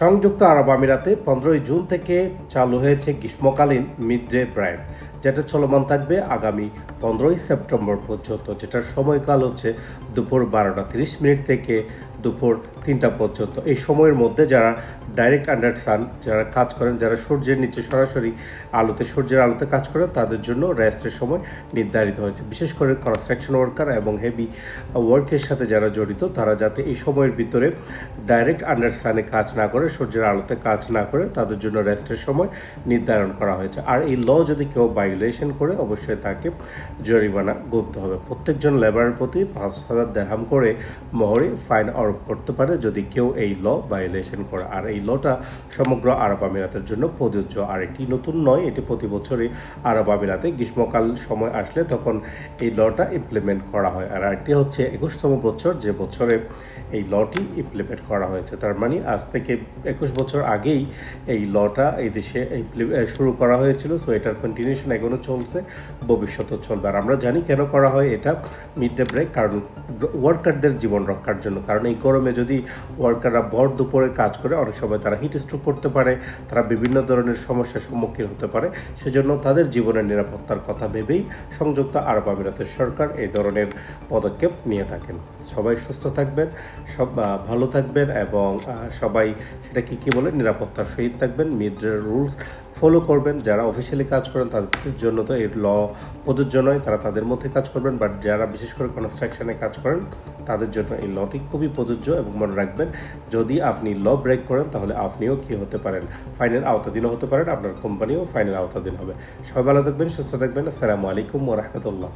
সংযুক্ত আরব আমিরাতে 15 জুন থেকে চালু হয়েছে গ্রীষ্মকালীন মিড ডে ব্রেক, যেটা চলমান থাকবে আগামী 15 সেপ্টেম্বর পর্যন্ত, যেটার সময়কাল হচ্ছে দুপুর 12টা 30 মিনিট থেকে দুপুর 3টা পর্যন্ত। এই সময়ের মধ্যে যারা ডাইরেক্ট আন্ডার সান যারা কাজ করেন, যারা সূর্যের নিচে সরাসরি সূর্যের আলোতে কাজ করেন, তাদের জন্য রেস্টের সময় নির্ধারিত হয়েছে। বিশেষ করে কনস্ট্রাকশন ওয়ার্কার এবং হেভি ওয়ার্কের সাথে যারা জড়িত, তারা যাতে এই সময়ের ভিতরে ডাইরেক্ট আন্ডার সানে কাজ না করে, সূর্যের আলোতে কাজ না করে, তাদের জন্য রেস্টের সময় নির্ধারণ করা হয়েছে। আর এই ল যদি কেউ ভায়োলেশন করে, অবশ্যই তাকে জরিমানা গুনতে হবে। প্রত্যেকজন লেবারের প্রতি 5,000 দিরহাম করে মোহরি ফাইন আরোপ করতে পারে যদি কেউ এই ল ভায়োলেশন করে। আর এই লটা সমগ্র আরব আমিরাতের জন্য প্রযোজ্য। আর এটি নতুন নয়, এটি প্রতি বছরই আরব আমিরাতে গ্রীষ্মকাল সময় আসলে তখন এই লটা ইমপ্লিমেন্ট করা হয়। আর এটি হচ্ছে 21তম বছর যে বছরে এই লটি ইমপ্লিমেন্ট করা হয়েছে। তার মানে আজ থেকে 21 বছর আগেই এই লটা এই দেশে শুরু করা হয়েছিল। সো এটার কন্টিনিউশন এখনও চলছে, ভবিষ্যতেও চলবে। আর আমরা জানি কেন করা হয় এটা মিড ডে ব্রেক, কারণ ওয়ার্কারদের জীবন রক্ষার জন্য। কারণ এই গরমে যদি ওয়ার্কাররা ভর দুপুরে কাজ করে, অনেক সময় তারা হিট স্ট্রোক করতে পারে, তারা বিভিন্ন ধরনের সমস্যার সম্মুখীন হতে পারে। সেজন্য তাদের জীবনের নিরাপত্তার কথা ভেবেই সংযুক্ত আরব আমিরাতের সরকার এই ধরনের পদক্ষেপ নিয়ে থাকেন। সবাই সুস্থ থাকবেন, সব ভালো থাকবেন এবং সবাই সেটা কি বলে নিরাপত্তার সহিত থাকবেন। মিড ডে রুলস ফলো করবেন। যারা অফিসিয়ালি কাজ করেন তাদের জন্য তো এই ল প্রযোজ্য নয়, তারা তাদের মধ্যে কাজ করবেন। বাট যারা বিশেষ করে কনস্ট্রাকশনে কাজ করেন, তাদের জন্য এই লটি খুবই প্রযোজ্য। এবং মনে রাখবেন, যদি আপনি ল ব্রেক করেন তাহলে আপনিও কি হতে পারেন, ফাইনের আওতাধীনও হতে পারেন, আপনার কোম্পানিও ফাইনের আওতাধীন হবে। সবাই ভালো থাকবেন, সুস্থ থাকবেন। আসসালামু আলাইকুম ওয়া রাহমাতুল্লাহ।